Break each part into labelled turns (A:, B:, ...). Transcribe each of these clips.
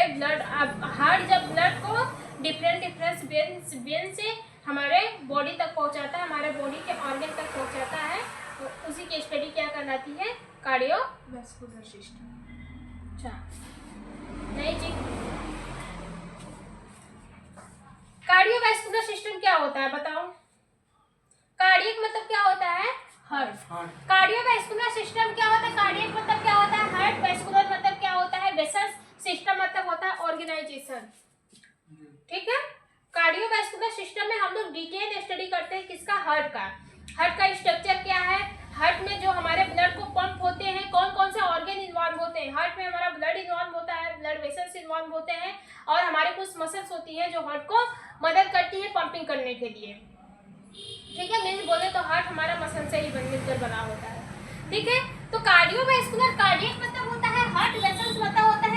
A: हमारे blood heart जब blood को डिफरेंट वेन से हमारे बॉडी तक पहुंचाता है, हमारे बॉडी के ऑर्गन तक पहुंचाता है, तो उसी की स्टडी क्या कहलाती है? Cardiovascular system. अच्छा नहीं जी, कार्डियोवैस्कुलर सिस्टम क्या होता है बताओ? कार्डियक मतलब क्या होता है? हार्ट। कार्डियोवैस्कुलर सिस्टम क्या होता है? कार्डियक मतलब क्या होता है? हार्ट। वैस्कुलर मतलब क्या होता है? वेसल्स। सिस्टम मतलब होता है ऑर्गेनाइजेशन। ठीक है, कार्डियोवैस्कुलर सिस्टम में हम लोग डिटेल स्टडी करते हैं किसका? हार्ट का। हार्ट का स्ट्रक्चर क्या है? हार्ट में जो हमारे ब्लड को पंप होते हैं, कौन कौन से ऑर्गन इन्वॉल्व होते हैं? हार्ट में हमारा ब्लड इन्वॉल्व होता है, ब्लड वेसल्स इन्वॉल्व होते हैं, और हमारे कुछ मसल्स होती हैं जो हार्ट को मदद करती है पंपिंग करने के लिए। ठीक है, मीन्स बोले तो हार्ट हमारा मसल से ही मिलकर बना होता है। ठीक है, तो कार्डियोवैस्कुलर, कार्डियक मतलब होता है हार्ट, वेसल्स मतलब होता है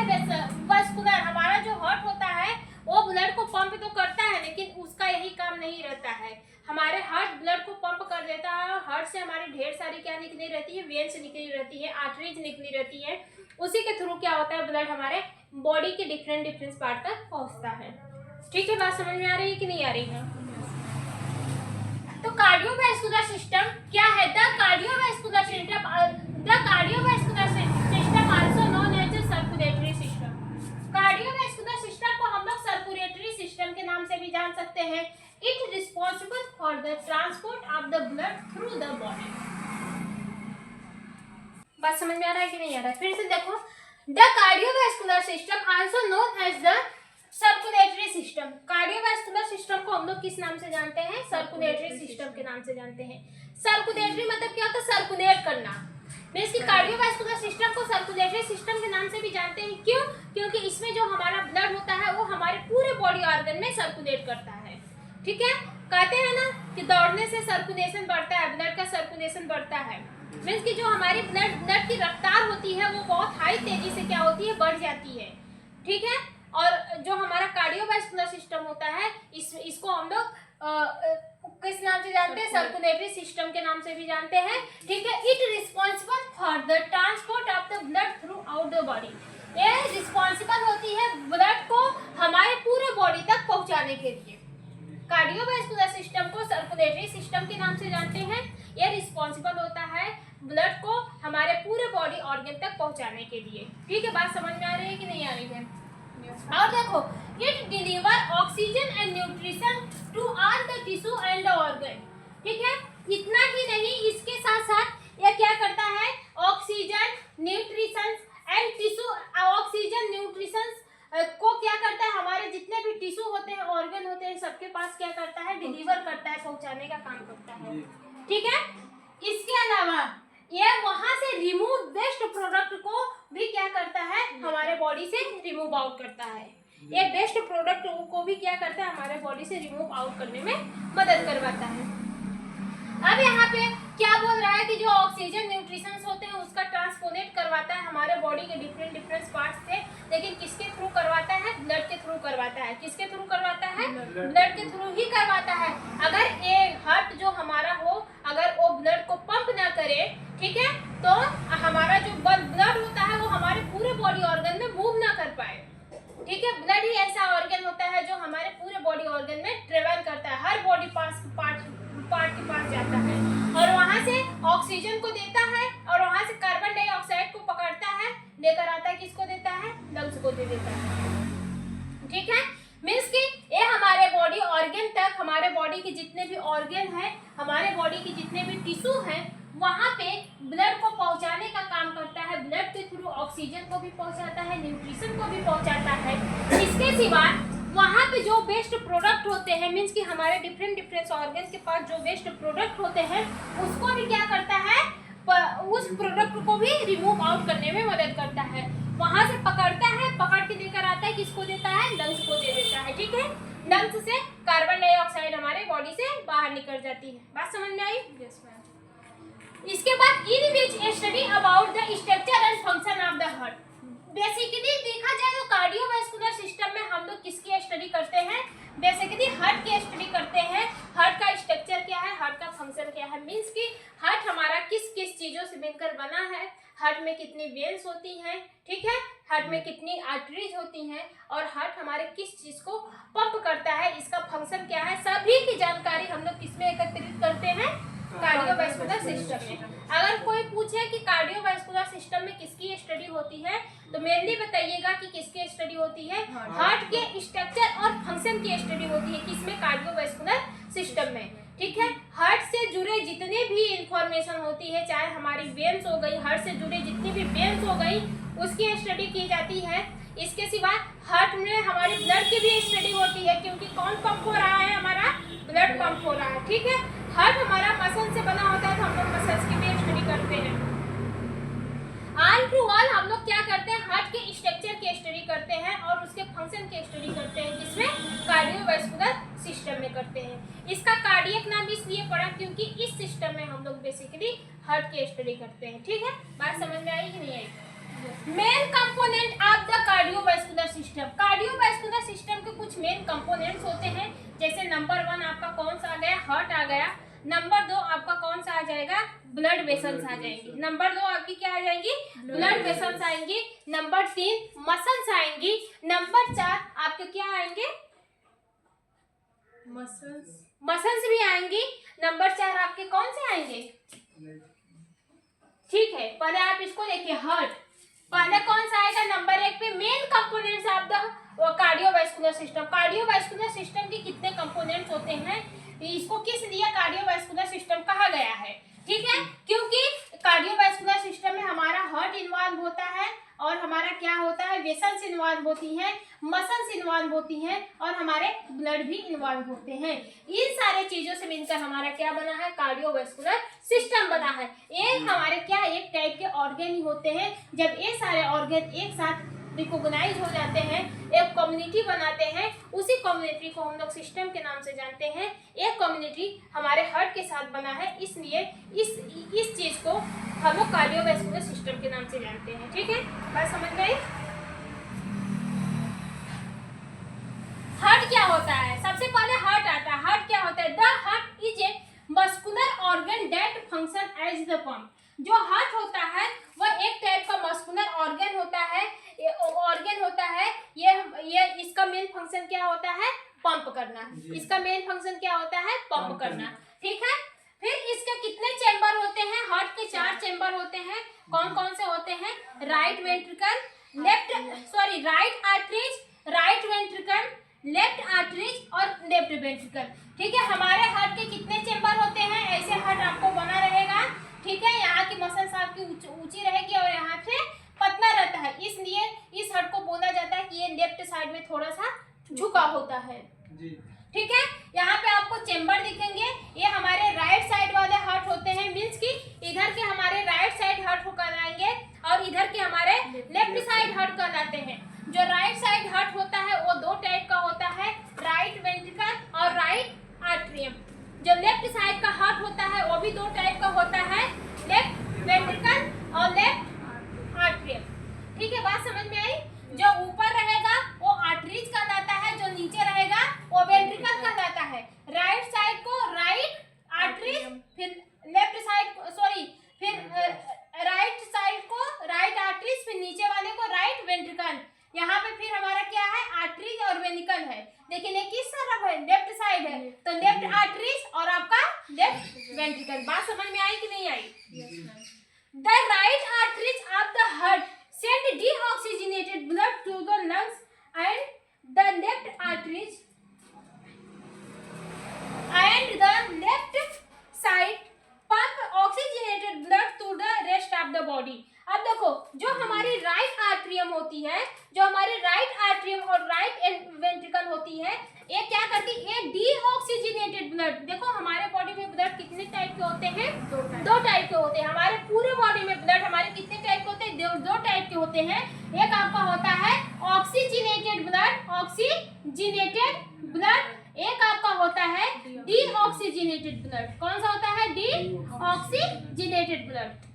A: वैस्कुलर। हमारा जो हार्ट होता है वो ब्लड को पंप तो करता है, लेकिन उसका यही काम नहीं रहता है। हमारे हार्ट ब्लड को पंप कर देता है, और हार्ट से हमारी ढेर सारी क्या निकली रहती है? वेन्स निकली रहती है, आर्टरीज निकली रहती है। उसी के थ्रू क्या होता है? ब्लड हमारे बॉडी के डिफरेंट पार्ट तक पहुंचता है। ठीक है, बात समझ में आ रही है कि नहीं आ रही है? तो कार्डियोवैस्कुलर सिस्टम क्या है? The cardiovascular system also known as circulatory system. Cardiovascular system को हम लोग सर्कुलेटरी सिस्टम के नाम से भी जान सकते हैं। It responsible for the transport of the blood through the body. बात समझ में आ रहा है कि नहीं आ रहा है? फिर से देखो, the cardiovascular system also known as the circulatory system. Cardiovascular system को हम लोग किस नाम से जानते हैं? सर्कुलेटरी सिस्टम के नाम से जानते हैं। सर्कुलेटरी मतलब क्या होता है? सर्कुलेट करना। मींस कि कार्डियोवैस्कुलर सिस्टम को सर्कुलेटरी सिस्टम के नाम से भी जानते हैं। क्यों? क्योंकि इसमें जो हमारा ब्लड होता है वो हमारे पूरे बॉडी ऑर्गन में सर्कुलेट करता है। ठीक है, कहते हैं ना कि दौड़ने से सर्कुलेशन बढ़ता है, ब्लड का सर्कुलेशन बढ़ता है। मींस कि जो हमारी ब्लड की रफ्तार होती है वो बहुत हाई तेजी से क्या होती है? बढ़ जाती है। ठीक है, और जो हमारा कार्डियोवैस्कुलर सिस्टम होता है इसको हम लोग किस नाम से जानते हैं? सर्कुलेटरी सिस्टम के नाम से भी जानते हैं। ठीक है, it responsible for the transport of the blood through out the body. ये रिस्पॉन्सिबल होती है ब्लड को हमारे पूरे बॉडी तक पहुंचाने के लिए। कार्डियोवैस्कुलर सिस्टम को सर्कुलेटरी सिस्टम के नाम से जानते हैं। यह रिस्पॉन्सिबल होता है ब्लड को हमारे पूरे बॉडी ऑर्गन तक पहुंचाने के लिए। ठीक है, बात समझ में आ रही है कि नहीं आ रही है? और देखो, it deliver oxygen and nutrition to all the tissue and organ. ठीक है, इतना ही नहीं, इसके साथ साथ यह क्या करता है? Oxygen, nutrition and tissue, oxygen nutrition को क्या करता है? हमारे जितने भी टिश्यू होते हैं, ऑर्गन होते हैं, सबके पास क्या करता है? डिलीवर करता है, पहुंचाने का काम करता है। ठीक है, इसके अलावा ये वहां से रिमूव वेस्ट प्रोडक्ट को भी क्या करता है? हमारे बॉडी से रिमूव आउट करता है। ये वेस्ट प्रोडक्ट को भी क्या करता है? हमारे बॉडी से रिमूव आउट करने में मदद करवाता है। अब यहाँ पे क्या बोल रहा है कि जो ऑक्सीजन न्यूट्रिशंस होते हैं उसका ट्रांसपोर्ट करवाता है हमारे बॉडी के डिफरेंट पार्ट्स से, लेकिन किसके थ्रू करवाता है? ब्लड के थ्रू करवाता है। किसके थ्रू करवाता है? ब्लड के थ्रू ही करवाता है। अगर ये हार्ट जो हमारा हो, अगर वो ब्लड को पंप ना करे, ठीक है, तो हमारा जो ब्लड होता है वो हमारे पूरे बॉडी ऑर्गन में मूव ना कर पाए। ठीक है, ब्लड ही ऐसा ऑर्गन होता है जो हमारे पूरे बॉडी ऑर्गन में ट्रेवल करता है, हर बॉडी पार्ट के पास जाता है, और वहां से ऑक्सीजन को देता है, और वहां से कार्बन डाइऑक्साइड को पकड़ता है, लेकर आता है, किसको देता है? लंग्स को दे देता है। ठीक है, मीन्स कि ये हमारे बॉडी ऑर्गन तक, हमारे बॉडी के जितने भी ऑर्गन है, हमारे बॉडी के जितने भी टिश्यू हैं, वहां पे ब्लड को पहुंचाने का काम करता है। ब्लड के थ्रू ऑक्सीजन को भी पहुंचाता है, न्यूट्रिशन को भी पहुंचाता है। इसके सिवा वहां पे जो वेस्ट प्रोडक्ट होते हैं, मीन्स कि हमारे डिफरेंट ऑर्गन के पास जो वेस्ट प्रोडक्ट होते हैं, उसको भी क्या करता है? उस प्रोडक्ट को भी रिमूव आउट करने में मदद करता है। वहां से पकड़ता है, पकड़ के लेकर आता है, किसको देता है? लंग्स को दे देता है। ठीक है, लंग्स से कार्बन डाइऑक्साइड हमारे बॉडी से बाहर निकल जाती है। बात समझ में आई? Yes ma'am. इसके बाद in which study about the structure and function of the heart. Basically देखा जाए तो कार्डियोवैस्कुलर सिस्टम में हम लोग किसकी स्टडी करते हैं? बेसिकली हार्ट की स्टडी करते हैं। हार्ट का स्ट्रक्चर क्या है, हार्ट का फंक्शन क्या है, मीन्स कि हार्ट हमारा किस किस चीजों से मिलकर बना है, हार्ट में कितनी वेन्स होती हैं, ठीक है, हार्ट में कितनी आर्टरीज होती हैं और हार्ट हमारे किस चीज को पंप करता है, इसका फंक्शन क्या है, सभी की जानकारी हम लोग किसमें एकत्रित करते हैं, कार्डियोवैस्कुलर सिस्टम में। अगर कोई पूछे कि कार्डियोवैस्कुलर सिस्टम में किसकी स्टडी होती है तो मेनली बताइएगा कि किसकी स्टडी होती है, हार्ट के स्ट्रक्चर और फंक्शन की स्टडी होती है किसमें, कार्डियोवैस्कुलर सिस्टम में। ठीक है, हार्ट से जुड़े जितने भी इंफॉर्मेशन होती है, चाहे हमारी वेन्स हो गई, हार्ट से जुड़े जितनी भी वेन्स हो गई उसकी स्टडी की जाती है। इसके सिवा हार्ट में हमारे ब्लड की भी स्टडी होती है, क्योंकि कौन पंप हो रहा है, हमारा ब्लड पंप हो रहा है। ठीक है, हार्ट हमारा मसल से बना होता है तो हम लोग मसल्स की भी स्टडी करते हैं। ऑल टू ऑल हम लोग क्या करते हैं, हार्ट के स्ट्रक्चर की स्टडी करते हैं और उसके फंक्शन की स्टडी करते हैं, जिसमें कार्डियोवैस्कुलर सिस्टम में करते हैं। इसका कार्डियक नाम इसलिए पड़ा क्योंकि इस सिस्टम में हम लोग बेसिकली हार्ट की स्टडी करते हैं। ठीक है, बात समझ में आई कि नहीं आई? Main component of the cardiovascular system, cardiovascular system के कुछ मेन कंपोनेंट्स होते हैं, जैसे नंबर 1 आपका कौन सा आ गया, हार्ट आ गया। नंबर 2 आपका कौन सा आ जाएगा, ब्लड वेसल्स आ जाएंगी। नंबर 2 आपकी क्या आ जाएंगी, ब्लड वेसल्स आएंगी। नंबर 3 मसल्स आएंगी। नंबर 4 आपके क्या आएंगे, मसल्स भी आएंगी। नंबर 4 आपके कौन से आएंगे, ठीक है, पहले आप इसको देखिए, हार्ट पहले कौन सा आएगा, नंबर 1 पे main components of the cardiovascular system. Cardiovascular system के कितने कंपोनेंट्स होते हैं, इसको किस लिए कार्डियोवैस्कुलर सिस्टम कहा गया है, ठीक है, क्योंकि कार्डियोवैस्कुलर सिस्टम में हमारा हार्ट इन्वॉल्व होता है और हमारा क्या होता है, वेसल्स इन्वॉल्व होती हैं, मसल्स इन्वॉल्व होती हैं और हमारे ब्लड भी इन्वॉल्व होते हैं। इन सारे चीजों से मिलकर हमारा क्या बना है, कार्डियोवैस्कुलर सिस्टम बना है। एक हमारे क्या, एक टाइप के ऑर्गन ही होते हैं। जब ये सारे ऑर्गन एक साथ रिकॉग्नाइज हो जाते हैं, एक कम्युनिटी बनाते हैं, उसी कम्युनिटी को हम लोग सिस्टम के नाम से जानते हैं। एक कम्युनिटी हमारे हार्ट के साथ बना है, इसलिए इस चीज को हम लोग कार्डियोवैस्कुलर सिस्टम के नाम से जानते हैं। ठीक है, बात समझ गए? हार्ट क्या होता है, सबसे पहले हार्ट आता है। हार्ट क्या होता है, the heart is a muscular organ that function as the pump. जो हार्ट होता है वह एक टाइप का मस्कुलर ऑर्गन होता है, ये इसका मेन फंक्शन क्या होता है, पंप करना। इसका मेन फंक्शन क्या होता है, पंप करना। ठीक है, फिर इसके कितने चेंबर होते हैं, हार्ट के 4 चेंबर होते हैं। कौन कौन से होते हैं, right ventricle, right arteries, right ventricle, left arteries और लेफ्ट वेंट्रिकल। ठीक है, हमारे हार्ट के कितने चेंबर होते हैं, ऐसे हार्ट आपको बना रहेगा। ठीक है, यहाँ की मसल्स आपकी ऊंची रहेगी और यहाँ से पतला रहता है, इसलिए इस हार्ट को बोला जाता है कि ये लेफ्ट साइड में थोड़ा सा झुका होता है। ठीक है, यहाँ पे आपको चेंबर दिखेंगे, ये हमारे राइट साइड वाले हार्ट होते हैं, मींस कि इधर के हमारे राइट साइड हार्ट कहलाएंगे और इधर के हमारे लेफ्ट साइड हार्ट कहलाते हैं। जो राइट साइड हार्ट होता है वो 2 टाइप का होता है, राइट वेंट्रिकल और राइट आर्टरियम। जो लेफ्ट साइड का हार्ट होता है वो भी 2 टाइप का होता है, लेफ्ट वेंट्रिकल और लेफ्ट आर्टरियम। ठीक है, बात समझ में आई? जो ऊपर रहेगा वो आर्टरीज कहलाता है, जो नीचे रहेगा वो वेंट्रिकल कहलाता है। राइट साइड को राइट आर्टरीज, फिर लेफ्ट साइड फिर राइट साइड को राइट आर्टरीज, फिर नीचे वाले को राइट वेंट्रिकल। यहाँ पे फिर हमारा क्या है, आर्टरीज और वेनिकल है, लेकिन ये किस तरफ है, लेफ्ट साइड है, तो लेफ्ट आर्टरीज और आपका लेफ्ट वेंट्रिकल। बात समझ में आई कि नहीं आई? The right arteries of the heart send deoxygenated blood to the lungs and the left arteries and the left side pump oxygenated blood to the rest of the body। अब देखो, जो हमारी राइट आर्टरियम होती है, जो हमारी right atrium और right ventricle होती है, ये क्या करती है, डीऑक्सीजनेटेड ब्लड। देखो हमारे बॉडी में ब्लड कितने टाइप के होते हैं, 2 टाइप के होते हैं। हमारे पूरे बॉडी में ब्लड हमारे कितने टाइप के होते हैं, 2 टाइप के होते हैं। एक आपका होता है ऑक्सीजनेटेड ब्लड, एक आपका होता है डीऑक्सीजनेटेड ब्लड। कौन सा होता है, डीऑक्सीजनेटेड ब्लड।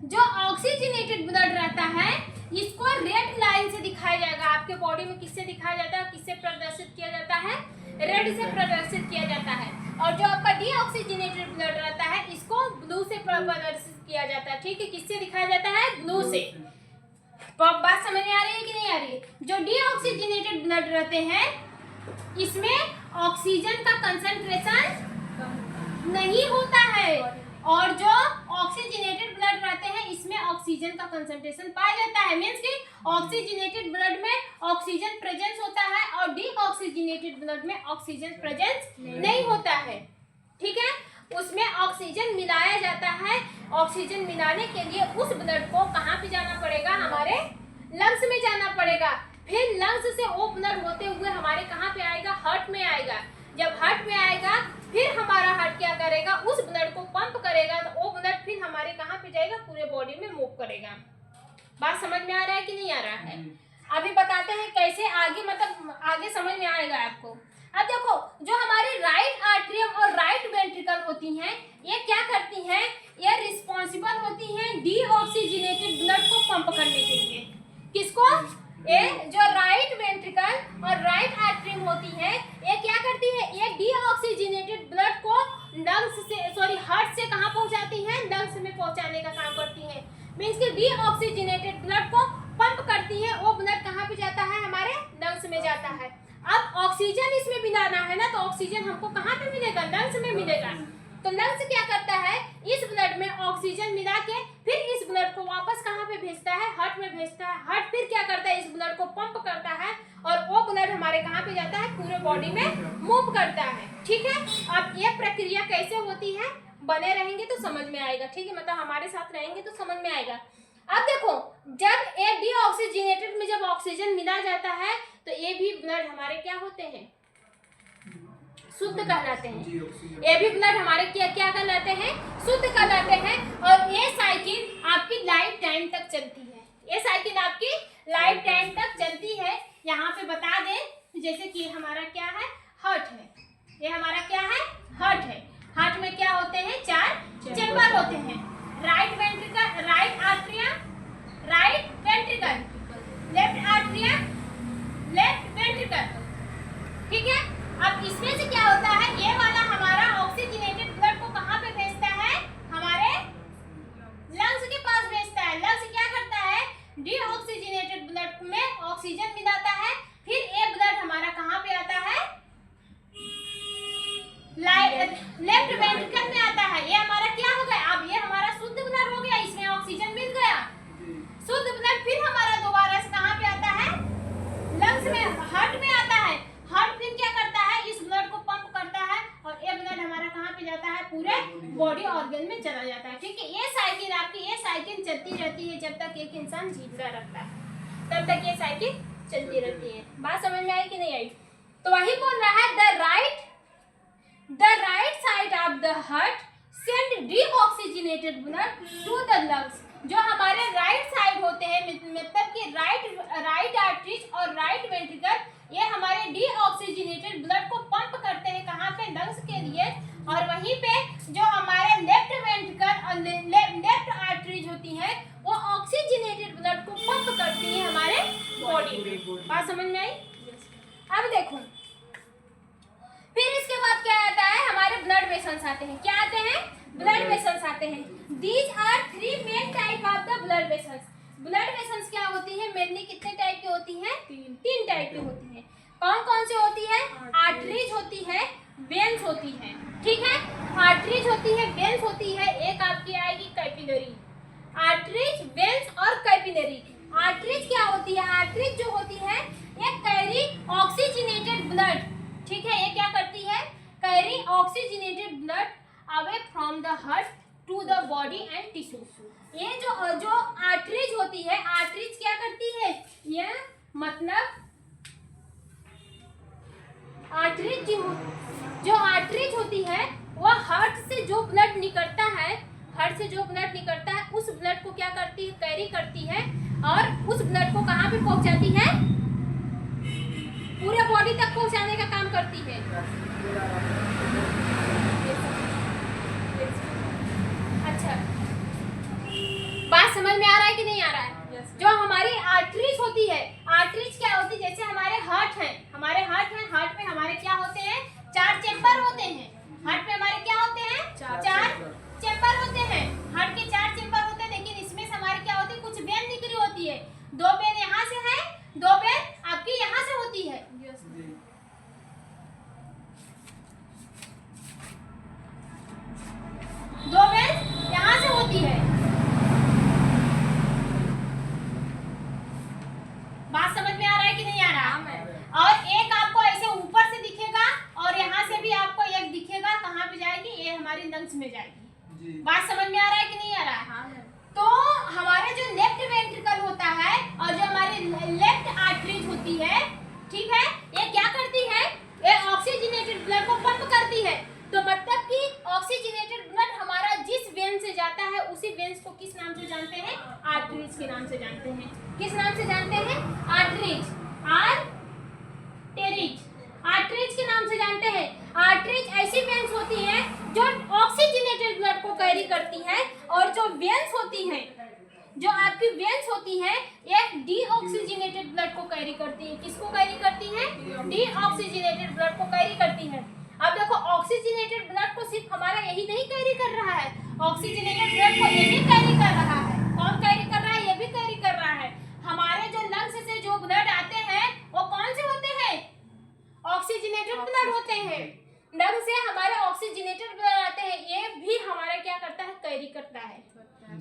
A: जो ऑक्सीजनेटेड ब्लड रहता है इसको रेड लाइन से दिखाया जाएगा। आपके बॉडी में किससे दिखाया जाता है, किससे प्रदर्शित किया जाता है, रेड से प्रदर्शित किया जाता है। और जो आपका डीऑक्सीजनेटेड ब्लड रहता है इसको ब्लू से प्रदर्शित किया जाता है। ठीक है, किससे दिखाया जाता है, ब्लू से। बात समझ में आ रही है कि नहीं आ रही है? जो डीऑक्सीजनेटेड ब्लड रहते हैं इसमें ऑक्सीजन का कंसंट्रेशन नहीं होता है, और जो ऑक्सीजनेटेड ब्लड रहते हैं इसमें ऑक्सीजन का कंसंट्रेशन पाया जाता है। मींस कि ऑक्सीजनेटेड ब्लड में ऑक्सीजन प्रेजेंस होता है और डीऑक्सीजनेटेड ब्लड में ऑक्सीजन प्रेजेंस नहीं होता है। ठीक है, उसमें ऑक्सीजन मिलाया जाता है। ऑक्सीजन मिलाने के लिए उस ब्लड को कहाँ पे जाना पड़ेगा? हमारे लंग्स में जाना पड़ेगा। फिर लंग्स से वो ब्लड होते हुए हमारे कहाँ पे आएगा? हार्ट में आएगा। जब हार्ट में आएगा फिर हमारा हार्ट क्या करेगा? उस ब्लड को पंप करेगा, तो वो ब्लड फिर हमारे कहाँ पे जाएगा? पूरे बॉडी में मूव करेगा। बात समझ में आ रहा है कि नहीं आ रहा है? अभी बताते हैं कैसे आगे, मतलब आगे समझ में आएगा आपको। अब देखो, जो हमारी राइट आर्टरियम और राइट वेंट्रिकल होती हैं, ये क्या करती हैं? ये रिस्पॉन्सिबल होती हैं डीऑक्सीजनेटेड ब्लड को पंप करने के लिए। किसको? ये जो राइट वेंट्रिकल और राइट आर्टरियम होती है, ये क्या करती है? ये डीऑक्सीजनेटेड ब्लड को लंग्स से हार्ट से कहाँ पहुँचाती है? लंग्स में पहुँचाने का काम करती है। मीन्स कि डीऑक्सीजनेटेड ब्लड को पंप करती है, वो ब्लड कहाँ पे जाता है? हमारे लंग्स में जाता है। अब ऑक्सीजन इसमें मिलाना है ना, तो ऑक्सीजन हमको कहाँ पे मिलेगा? लंग्स में मिलेगा। तो लंग्स क्या करता है? इस ब्लड में ऑक्सीजन मिला के फिर इस ब्लड को वापस कहाँ पे भेजता है? हार्ट में भेजता है। हार्ट फिर क्या करता है? इस ब्लड को पंप करता है और वो ब्लड हमारे कहाँ पे जाता है? पूरे बॉडी में मूव करता है। ठीक है, अब ये प्रक्रिया कैसे होती है? बने रहेंगे तो समझ में आएगा। ठीक है, मतलब हमारे साथ रहेंगे तो समझ में आएगा। अब देखो, जब एक डीऑक्सीजनेटेड में जब ऑक्सीजन मिला जाता है तो ये भी ब्लड हमारे क्या होते हैं? शुद्ध कहलाते हैं। ये भी ब्लड हमारे क्या कहलाते हैं? शुद्ध कहलाते हैं। और ये साइकिल आपकी लाइफ टाइम तक चलती है। ये साइकिल आपकी लाइफ टाइम तक चलती है। यहाँ पे बता दें, जैसे कि हमारा क्या है? हार्ट है। ये हमारा क्या है? हार्ट है। हार्ट में क्या होते हैं? 4 चेम्बर होते हैं। Right ventricle, right atrium, right ventricle, left atrium, left ventricle. ठीक है, अब इसमें से क्या होता है? ये वाला हमारा ऑक्सीजनेटेड ब्लड को कहाँ पे भेजता है? हमारे लंग्स के पास भेजता है। लंग्स क्या करता है? डीऑक्सीजनेटेड ब्लड में ऑक्सीजन मिलाता है। फिर ये ब्लड हमारा कहाँ पे आता है? लेफ्ट वेंट्रिकल में आता है। ये हमारा क्या हो गया? अब ये हमारा शुद्ध ब्लड हो गया, इसमें ऑक्सीजन मिल गया। शुद्ध ब्लड फिर हमारा दोबारा से कहाँ पे आता है? लंग्स में, हार्ट में आता है। हार्ट फिर क्या करता है? इस ब्लड को पंप करता है और ये ब्लड हमारा कहाँ पे जाता है? पूरे बॉडी ऑर्गन में चला जाता है। ठीक है, ये साइकिल आपकी, ये साइकिल चलती रहती है जब तक एक इंसान जिंदा रहता है, तब तक ये साइकिल चलती रहती है। बात समझ में आई कि नहीं आई? तो वही बोल रहा है, the right side of the heart send deoxygenated blood to the lungs. जो हमारे राइट साइड होते हैं, मतलब कि राइट आर्टरीज और राइट वेंट्रिकल, ये हमारे डीऑक्सीजनेटेड ब्लड को पंप करते हैं कहाँ पे? लंग्स के लिए। और वहीं पे जो हमारे लेफ्ट वेंट्रिकल और लेफ्ट आर्टरीज होती हैं, वो ऑक्सीजनेटेड ब्लड को पंप करती है हमारे बॉडी में। बात समझ में आई? अब देखो, फिर इसके बाद क्या आता है? हमारे ब्लड वेसल्स आते हैं। क्या आते हैं? ब्लड वेसल्स आते हैं। These are 3 main type of the blood vessels. Blood vessels क्या होती है? मेनली कितने टाइप की होती हैं? 3 टाइप की होती है। कौन कौन सी होती है? आर्टरीज होती है, वेन्स होती है। ठीक है, आर्टरीज होती है, वेन्स होती है। एक आपकी आएगी कैपिलरी। आर्टरीज, वेन्स और कैपिलरी। आर्टरीज क्या होती है? आर्टरीज जो होती है ये कैरी ऑक्सीजनेटेड ब्लड। ठीक है, ये क्या करती है? Carry oxygenated blood away from the heart to the body and tissue. ये जो आर्टरीज होती है, आर्टरीज क्या करती है? ये मतलब आर्टरीज जो आर्टरीज होती है वो हार्ट से जो ब्लड निकलता है, हार्ट से जो ब्लड निकलता है उस ब्लड को क्या करती है? कैरी करती है और उस ब्लड को कहाँ पे पहुँचाती है? पूरे बॉडी तक पहुँचाने का काम करती है। अच्छा, बात समझ में आ रहा है कि नहीं आ रहा है? जो हमारी आर्टरीज होती है, आर्टरीज क्या होती है? जैसे हमारे हार्ट है, हार्ट में हमारे क्या होते हैं? 4 चेम्बर होते हैं। हार्ट में हमारे क्या होते हैं? 4 चेम्बर होते हैं। हार्ट के 4 चेम्बर होते हैं, लेकिन इसमें से हमारी क्या होती है? कुछ वेन निकली होती है। 2 और एक आपको ऐसे ऊपर से दिखेगा और यहाँ से भी आपको एक दिखेगा, कहाँ पे जाएगी, ये हमारी लंग्स में जाएगी। बात समझ में आ रहा है कि नहीं आ रहा है? हाँ। तो हमारे जो लेफ्ट वेंट्रिकल होता है और जो हमारी लेफ्ट आर्टरीज होती है, ठीक है, ये क्या करती है, ये ऑक्सीजनेटेड ब्लड को पंप करती है। तो मतलब कि ऑक्सीजनेटेड ब्लड हमारा जिस वेन से जाता है उसी वेन्स को किस नाम से जानते हैं? आर्टरीज के नाम से जानते हैं। किस नाम से जानते हैं? आर्टरीज, आर्टरीज के नाम से जानते हैं। आर्टरीज ऐसी वेन्स होती हैं जो ऑक्सीजनेटेड ब्लड को कैरी करती है, और जो वेन्स होती हैं, जो आपकी वेन्स होती हैं, ये डीऑक्सीजनेटेड ब्लड को कैरी करती है। किसको कैरी करती है? डीऑक्सीजनेटेड ब्लड को कैरी करती है। अब देखो, ऑक्सीजनेटेड ब्लड को सिर्फ हमारा यही नहीं कैरी कर रहा है, ऑक्सीजनेटेड ब्लड को ये भी कैरी कर रहा है। कौन कैरी कर रहा है? ये भी कैरी कर रहा है। हमारे जो लंग्स से जो ब्लड आते हैं वो कौन से होते हैं? ऑक्सीजनेटेड ब्लड होते हैं। लंग से हमारे ऑक्सीजनेटेड ब्लड आते हैं, ये भी हमारा क्या करता है? कैरी करता है।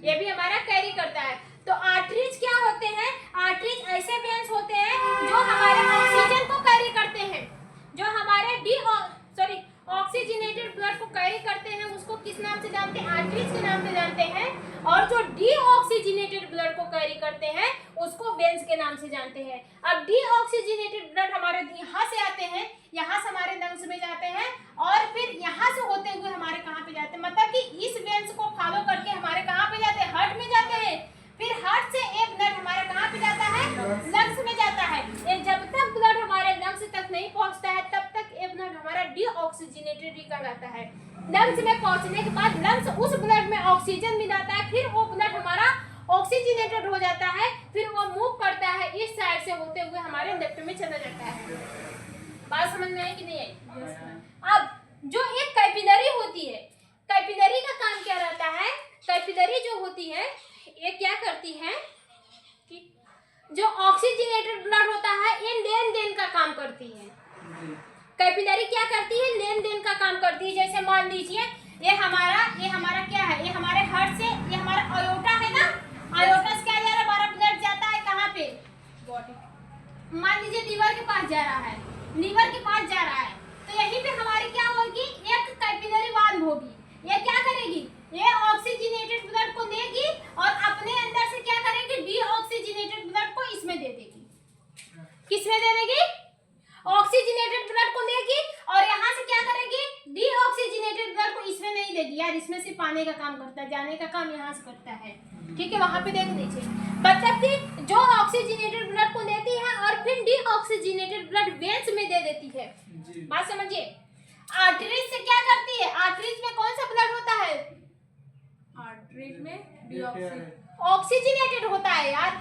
A: ये भी हमारा कैरी करता है। तो आर्टरीज क्या होते हैं? आर्टरीज ऐसे वेन्स होते हैं जो हमारे ऑक्सीजन को कैरी करते हैं, जो हमारे ऑक्सीजनेटेड ब्लड को कैरी करते हैं, उसको किस नाम से जानते हैं? आर्टरीज के नाम से जानते हैं। और जो डीऑक्सीजनेटेड ब्लड को कैरी करते हैं उसको वेन्स के नाम से जानते हैं। अब डीऑक्सीजनेटेड ब्लड हमारे यहाँ से आते हैं, यहाँ से हमारे लंग्स में जाते हैं, और फिर यहाँ से होते हुए हमारे कहाँ पे जाते हैं? मतलब कि इस वेन्स को फॉलो करके हमारे कहाँ पे जाते हैं? हार्ट में जाते हैं। फिर हार्ट से एक ब्लड हमारे कहाँ पे जाता है? लंग्स में जाता है। जब तक ब्लड हमारे लंग्स तक नहीं पहुँचता है तब तक ये ब्लड हमारा डीऑक्सीजनेटेड ही कहलाता है। लंग्स में पहुँचने के बाद लंग्स उस ब्लड में ऑक्सीजन मिलाता है, फिर वो ब्लड हमारा ऑक्सीजनेटेड हो जाता है, फिर वो मूव करता है इस साइड से होते हुए हमारे लेफ्ट में चला जाता है। बात समझ में आई कि नहीं आई? अब जो एक कैपिलरी होती है, कैपिलरी का काम क्या रहता है? कैपिलरी जो होती है ये क्या करती है कि जो ऑक्सीजनेटेड ब्लड होता है ये लेन देन का काम करती है। कैपिलरी क्या करती है? लेन देन का काम करती है। जैसे मान लीजिए ये हमारा क्या है? ये हमारे हार्ट से, ये हमारा आयोटा है ना, आयोटा से क्या जा रहा है? हमारा ब्लड जाता है कहाँ पे? बॉडी। मान लीजिए लीवर के पास जा रहा है, लीवर के पास जा रहा है, तो यहीं पे हमारी क्या होगी? एक कैपिलरी वाल्व होगी। ये क्या करेगी? ये ऑक्सीजनेटेड ब्लड को लेगी और अपने अंदर से क्या करेगी? डीऑक्सीजनेटेड ब्लड को इसमें दे देगी। किसमें दे देगी? ऑक्सीजनेटेड ब्लड को लेगी और यहाँ से क्या करेगी? डीऑक्सीजनेटेड ब्लड को इसमें नहीं देगी। यार इसमें सिर्फ आने का काम करता है, जाने का काम यहाँ से करता है। ठीक है, वहां पे देख लीजिए। मतलब कि जो ऑक्सीजनेटेड ब्लड को लेती है और फिर डीऑक्सीजनेटेड ब्लड वेन्स में दे देती है। बात समझिए। आर्टरीज से क्या करती है? आर्टरीज में कौन सा ब्लड होता है?
B: आर्टरीज में
A: ऑक्सीजनेटेड होता है यार।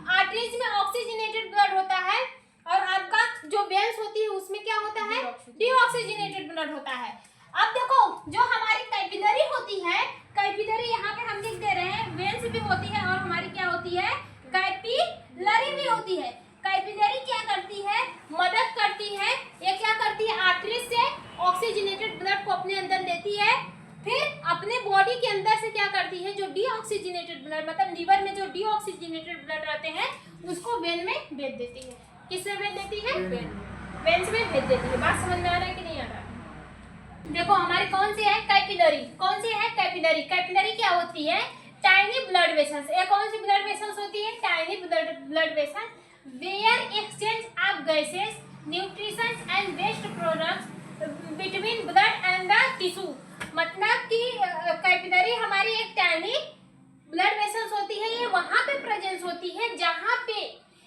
A: आर्टरीज में ऑक्सीजनेटेड ब्लड होता है, और आपका जो वेन्स होती है उसमें क्या होता है? डीऑक्सीजनेटेड ब्लड होता है। अब देखो, जो हमारी कैपिलरी होती है, कैपिलरी यहाँ पे हम लिख दे रहे हैं, वेन्स भी होती है और हमारी क्या होती है? कैपिलरी भी होती है। कैपिलरी क्या करती है? मदद करती है। ये क्या करती है? आर्टरीज से ऑक्सीजनेटेड ब्लड को अपने अंदर लेती है, फिर अपने बॉडी के अंदर से क्या करती है? जो डीऑक्सीजनेटेड ब्लड, मतलब लीवर में जो डीऑक्सीजनेटेड ब्लड रहते हैं उसको वेन में भेज देती है। किसमें भेज देती है? वेन्स में भेज देती है। बात समझ में आ रहा है कि नहीं आ रहा? देखो हमारी कौन सी है? कैपिलरी। कौन सी है? कैपिलरी। कैपिलरी क्या होती है? Tiny blood vessels. ये कौन सी ब्लड वेसल्स होती है? Tiny blood vessels where exchange of gases, nutritions and waste products between blood and the tissue. मतलब कि कैपिलरी हमारी एक टाइनी ब्लड वेसल्स होती है, ये वहाँ पे प्रेजेंस होती है जहाँ पे,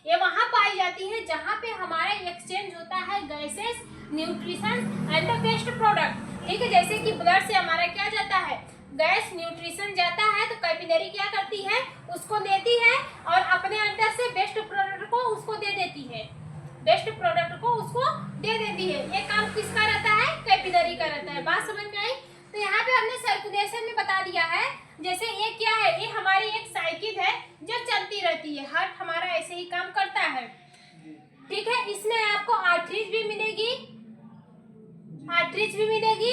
A: ये वहाँ पाई जाती है जहाँ पे हमारा एक्सचेंज होता है gases, nutrition and the waste product. ठीक है, जैसे कि ब्लड से हमारा क्या जाता है? गैस, न्यूट्रिशन जाता है, तो कैपिलरी क्या करती है? उसको लेती है और अपने अंदर से वेस्ट प्रोडक्ट को उसको दे देती है। वेस्ट प्रोडक्ट को उसको दे देती है। ये काम किसका रहता है? कैपिलरी का रहता है। बात समझ में आई? तो यहाँ पे हमने सर्कुलेशन में बता दिया है। जैसे ये क्या है? ये हमारी एक साइकिल है जो चलती रहती है। हार्ट हमारा ऐसे ही काम करता है। ठीक है, इसमें आपको आर्टरीज भी मिलेगी, आर्टरीज भी मिलेगी,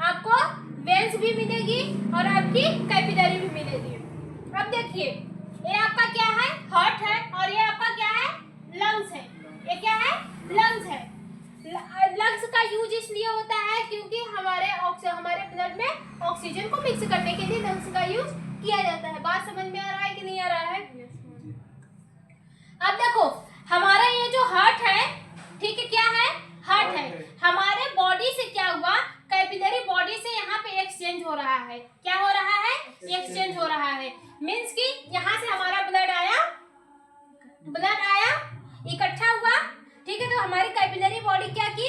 A: आपको वेन्स भी मिलेगी और आपकी कैपिलरी भी मिलेगी। अब देखिए, ये आपका क्या है? हार्ट है और ये आपका होता है क्योंकि हमारे ब्लड में ऑक्सीजन को मिक्स करने के लिए लंग्स का यूज किया जाता है। बात समझ में आ रहा है कि नहीं आ रहा है? अब देखो हमारा ये जो हार्ट है, ठीक है, क्या है? हार्ट है। हमारे बॉडी से क्या हुआ, कैपिलरी बॉडी से यहाँ पे एक्सचेंज हो रहा है। क्या हो रहा है? एक्सचेंज हो रहा है। मीन्स कि यहाँ से हमारा ब्लड आया, इकट्ठा हुआ, ठीक है। तो हमारी कैपिलरी बॉडी क्या की,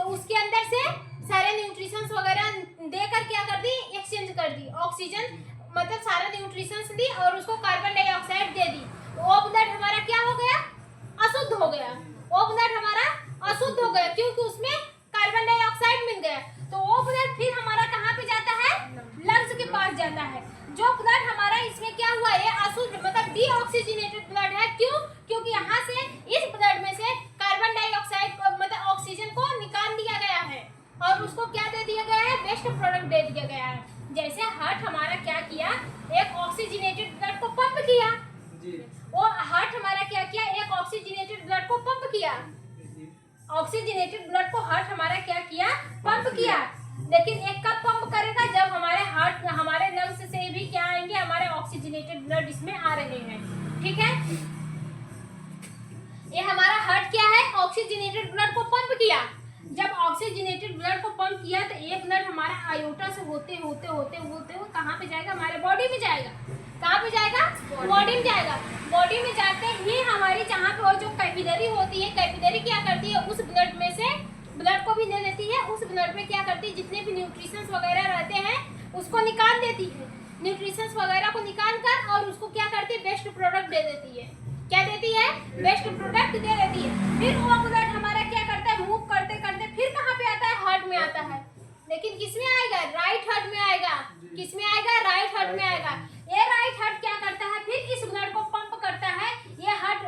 A: उसके अंदर से सारे न्यूट्रिशंस वगैरह देकर क्या कर दी, एक्सचेंज कर दी। ऑक्सीजन मतलब सारे न्यूट्रिशंस दी और उसको कार्बन डाइऑक्साइड दे दी। तो वो ब्लड हमारा क्या हो गया, अशुद्ध हो गया। वो ब्लड हमारा अशुद्ध हो गया क्योंकि उसमें कार्बन डाइऑक्साइड मिल गया। तो वो ब्लड फिर हमारा कहाँ पे जाता है, लंग्स के पास जाता है। जो ब्लड हमारा इसमें क्या हुआ, ये अशुद्ध मतलब डीऑक्सीजनेटेड ब्लड है। क्यों? क्योंकि यहाँ से इस ब्लड में से कार्बन डाइऑक्साइड मतलब ऑक्सीजन को निकाल दिया गया है और उसको क्या दे दिया गया है, वेस्ट प्रोडक्ट दे दिया गया है। जैसे हार्ट हमारा क्या किया, एक ऑक्सीजनेटेड ब्लड को पंप किया। वो हार्ट हमारा क्या किया, एक ऑक्सीजनेटेड ब्लड को पंप किया। ऑक्सीजनेटेड ब्लड को हार्ट हमारा क्या किया, पंप किया। लेकिन एक कब पंप करेगा, जब हमारे हार्ट हमारे लंग्स से भी क्या आएंगे, हमारे ऑक्सीजनेटेड ब्लड इसमें आ रहे हैं, ठीक है। ये हमारा हार्ट क्या है, ऑक्सीजनेटेड ब्लड को पंप किया। जब ऑक्सीजनेटेड ब्लड को पंप किया तो ये ब्लड हमारा आयोटा से होते होते होते होते हुए कहाँ पे जाएगा, हमारे बॉडी में जाएगा। कहाँ पे जाएगा, बॉडी में जाएगा। बॉडी में जाते ही हमारी जहाँ पे वो जो कैपिलरी होती है, कैपिलरी क्या करती है, उस ब्लड में से ब्लड को भी ले लेती है। उस ब्लड में क्या करती है, जितने भी न्यूट्रिशंस वगैरह रहते हैं उसको निकाल देती है। न्यूट्रिशंस वगैरह को निकाल कर और उसको क्या करती है, वेस्ट प्रोडक्ट दे देती है। क्या देती है, वेस्ट प्रोडक्ट दे देती है। फिर वो ब्लड हमारा क्या करता है, मूव करते करते फिर कहाँ पे आता है, हार्ट में आता है। लेकिन किस में आएगा, राइट हार्ट में आएगा। किस में आएगा, राइट हार्ट में आएगा। ये राइट हार्ट क्या करता है, फिर इस ब्लड को पंप करता है। ये हार्ट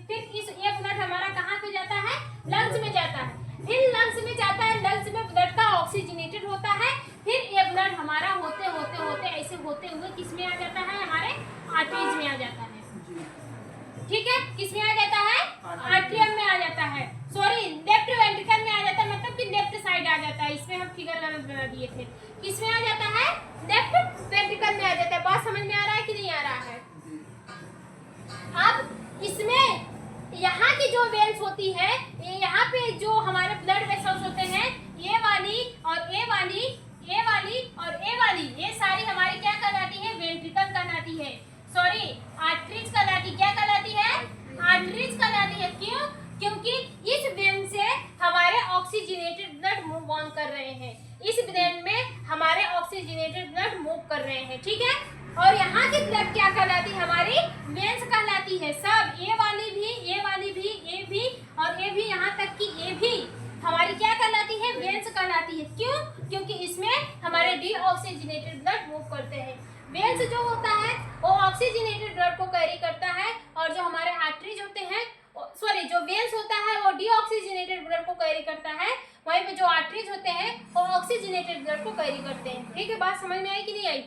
A: फिर ये ब्लड हमारा कहाँ पे जाता है, लंग्स में जाता है। फिर लंग्स में जाता है, लंग्स में ब्लड का ऑक्सीजनेटेड होता है। फिर ये ब्लड हमारा होते होते होते ऐसे होते हुए किस में आ जाता है, हमारे आर्टरीज में आ जाता है, ठीक है। किस में आ जाता है, आर्टरियम में आ जाता है, सॉरी लेफ्ट वेंट्रिकल में आ जाता है, मतलब कि लेफ्ट साइड आ जाता है। इसमें हम फिगर गलत बना दिए थे। किस में आ जाता है, लेफ्ट वेंट्रिकल में आ जाता है। बात समझ में आ रहा है कि नहीं आ रहा है? अब इसमें यहाँ की जो वेन्स होती है, यहाँ पे जो हमारे ब्लड वेसल्स होते हैं, ये वाली और ये वाली, ये वाली और ये वाली, ये सारी हमारी क्या कहलाती है, वेंट्रिकल कहलाती है। सॉरी आर्टरीज कहलाती, क्या कहलाती है, आर्टरीज कहलाती है। क्यों? क्योंकि इस वेन से हमारे ऑक्सीजनेटेड ब्लड मूव ऑन कर रहे हैं। इस वेन में हमारे ऑक्सीजनेटेड ब्लड मूव कर रहे हैं, ठीक है। और यहाँ की ब्लड क्या कहलाती है, हमारी वेन्स कहलाती है। सब ये वाली भी, ये वाली भी, ये भी और ये भी, यहाँ तक कि ये भी हमारी क्या कहलाती है, वेन्स कहलाती है। क्यों? क्योंकि इसमें हमारे डीऑक्सीजनेटेड ब्लड मूव करते हैं। वेन्स जो होता है वो ऑक्सीजनेटेड ब्लड को कैरी करता है और जो हमारे आर्टरीज होते हैं, सॉरी जो वेन्स होता है वो डीऑक्सीजनेटेड ब्लड को कैरी करता है। वहीं पे जो आर्टरीज होते हैं वो ऑक्सीजनेटेड ब्लड को कैरी करते हैं, ठीक है। बात समझ में आई कि नहीं आई?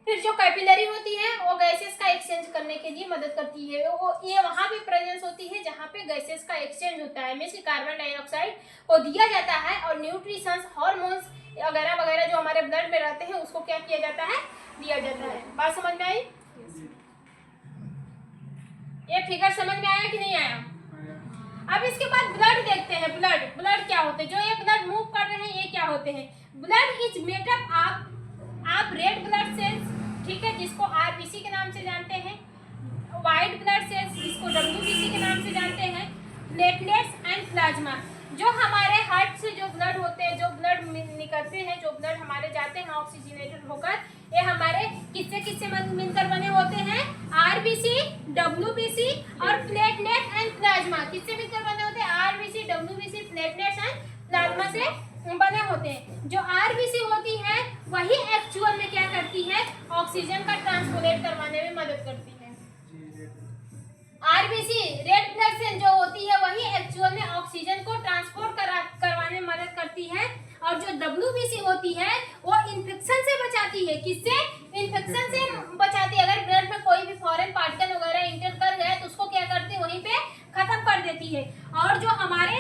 A: फिर जो कैपिलरी होती है वो गैसेस का एक्सचेंज करने के लिए मदद करती है। वो ये वहाँ पे प्रेजेंस होती है जहाँ पे गैसेस का एक्सचेंज होता है। मीन्स कार्बन डाइऑक्साइड को दिया जाता है और न्यूट्रिशंस, हार्मोन्स वगैरह वगैरह जो हमारे ब्लड में रहते हैं उसको क्या किया जाता है, दिया जाता है। बात समझ में आई? ये फिगर समझ में आया कि नहीं आया? अब इसके बाद ब्लड देखते हैं। ब्लड क्या होते हैं, जो ये ब्लड मूव कर रहे हैं ये क्या होते हैं। ब्लड इज मेड अप आप रेड ब्लड सेल्स, ठीक है, जिसको आरबीसी के नाम से जानते हैं, व्हाइट ब्लड सेल्स जिसको डब्ल्यूबीसी के नाम से जानते हैं, प्लेटलेट्स एंड प्लाज्मा। जो हमारे हार्ट से जो ब्लड होते हैं, जो ब्लड निकलते हैं, जो ब्लड हमारे जाते हैं ऑक्सीजनेटेड होकर, ये हमारे किससे मिलकर बने होते हैं, आरबीसी, डब्ल्यूबीसी और प्लेटलेट एंड प्लाज्मा। किससे मिलकर बने होते हैं, RBC, WBC, platelets and plasma से बने होते हैं। जो आरबीसी होती है वही एक्चुअल में क्या करती है, ऑक्सीजन का ट्रांसपोर्ट करवाने में मदद करती है। आरबीसी रेड ब्लड सेल जो होती है वही एक्चुअल में ऑक्सीजन को ट्रांसपोर्ट करवाने में मदद करती है। और जो डब्ल्यूबीसी होती है वो इन्फेक्शन से बचाती है। किससे, इन्फेक्शन से बचाती है। अगर ब्लड में कोई भी फॉरेन पार्टिकल वगैरह इंटर कर गए तो उसको क्या करती है, वहीं पे खत्म कर देती है। और जो हमारे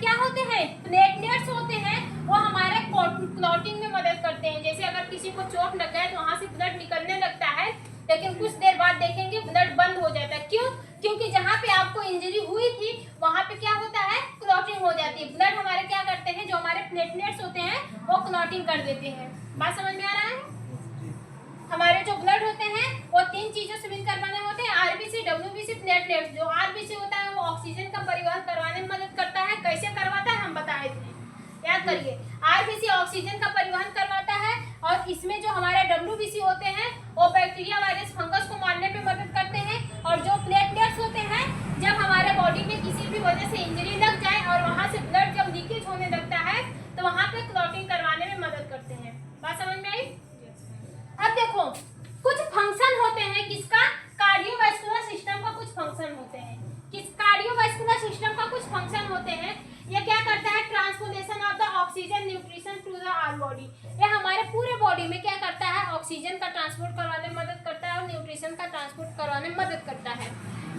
A: क्या होते हैं, प्लेटलेट्स वो क्लॉटिंग कर देते हैं। बात समझ में आ रहा है? हमारे जो ब्लड होते हैं वो 3 चीजों से मिलकर बने होते हैं, आरबीसी, डब्ल्यूबीसी, प्लेटलेट्स। जो आरबीसी होता है वो ऑक्सीजन का परिवहन करवाने में मदद करता है। कैसे करवाता है हम बताए थे, याद करिए। आरबीसी ऑक्सीजन का परिवहन करवाता है, और इसमें जो हमारे डब्ल्यूबीसी होते हैं वो बैक्टीरिया, वायरस, फंगस को मारने में मदद करते हैं। और जो प्लेटलेट्स होते हैं, जब हमारे बॉडी में किसी भी वजह से इंजरी लग जाए और वहां से ब्लड जब लीकेज होने लगता है तो वहां पे क्लॉटिंग करवाने में मदद करते हैं। बात समझ में आई? अब देखो, कुछ फंक्शन होते हैं किसका, कार्डियोवास्कुलर सिस्टम का कुछ फंक्शन होते हैं। किस कार्डियोवास्कुलर सिस्टम का कुछ फंक्शन होते हैं, ये क्या करता है, transportation of the oxygen nutrition to the all body. ये हमारे पूरे बॉडी में क्या करता है, ऑक्सीजन का ट्रांसपोर्ट करवाने में मदद करता है और न्यूट्रिशन का ट्रांसपोर्ट करवाने में मदद करता है।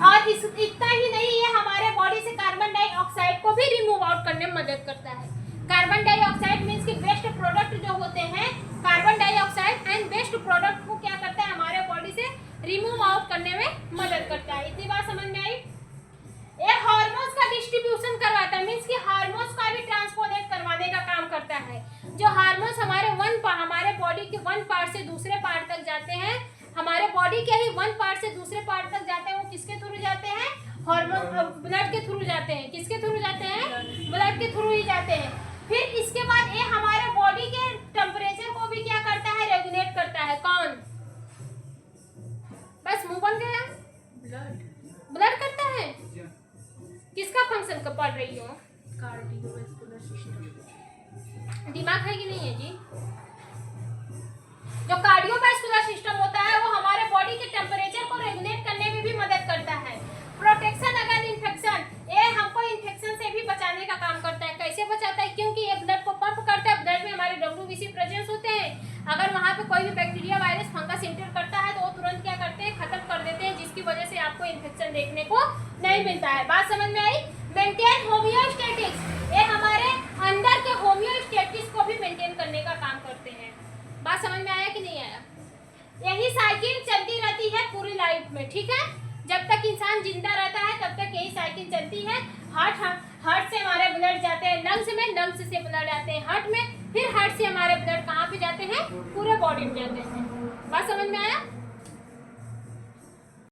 A: और इतना ही नहीं, ये हमारे बॉडी से कार्बन डाइऑक्साइड को भी रिमूव आउट करने में मदद करता है। कार्बन डाइऑक्साइड मीन्स कि वेस्ट प्रोडक्ट जो होते हैं, carbon dioxide and waste product को क्या करता है, हमारे बॉडी से रिमूव आउट करने में मदद करता है। इतनी बात समझ में आई? ये हार्मोन्स का डिस्ट्रीब्यूशन करवाता है, मीन्स कि हार्मोन्स का भी ट्रांसपोर्ट करवाने का काम करता है। जो हार्मोन्स हमारे बॉडी के वन पार्ट से दूसरे पार्ट तक जाते हैं, हमारे बॉडी के ही वन पार्ट से दूसरे पार्ट तक जाते हैं, वो किसके थ्रू जाते हैं, हार्मोन ब्लड के थ्रू जाते हैं। किसके थ्रू जाते हैं, ब्लड के थ्रू ही जाते हैं। फिर इसके बाद ये हमारे बॉडी के टेम्परेचर को भी क्या करता है, रेगुलेट करता है। कौन? बस मुंह बन गया। ब्लड करता है। किसका फंक्शन पढ़ रही हो?
B: Cardiovascular system.
A: दिमाग है कि नहीं है जी? जो कार्डियोवास्कुलर सिस्टम होता है वो हमारे बॉडी के टेम्परेचर को रेगुलेट करने में भी मदद करता है। प्रोटेक्शन अगेंस्ट इन्फेक्शन, ये हमको इन्फेक्शन से भी बचाने का काम करता है। कैसे बचाता है? क्योंकि ये ब्लड को पंप करता है। ब्लड में हमारे डब्ल्यूबीसी प्रेजेंस होते हैं। अगर वहाँ पे कोई भी बैक्टीरिया, वायरस, फंगस इंटर करता है तो वो तुरंत क्या करते हैं, खत्म कर देते हैं, जिसकी वजह से आपको इन्फेक्शन देखने को नहीं मिलता है। बात समझ में आई? मेंटेन होमियोस्टेटिक्स, ये हमारे अंदर के होमियोस्टेटिक्स को भी मेंटेन करने का काम करते हैं। बात समझ में आया कि नहीं आया? यही साइकिल चलती रहती है पूरी लाइफ में, ठीक है? जब तक इंसान जिंदा रहता है तब तक यही साइकिल चलती है। हार्ट से हमारे ब्लड जाते हैं लंग्स में, लंग्स से ब्लड आते हैं हार्ट में, फिर हार्ट से हमारे ब्लड कहाँ पे जाते हैं, पूरे बॉडी में जाते हैं। बात समझ में आया?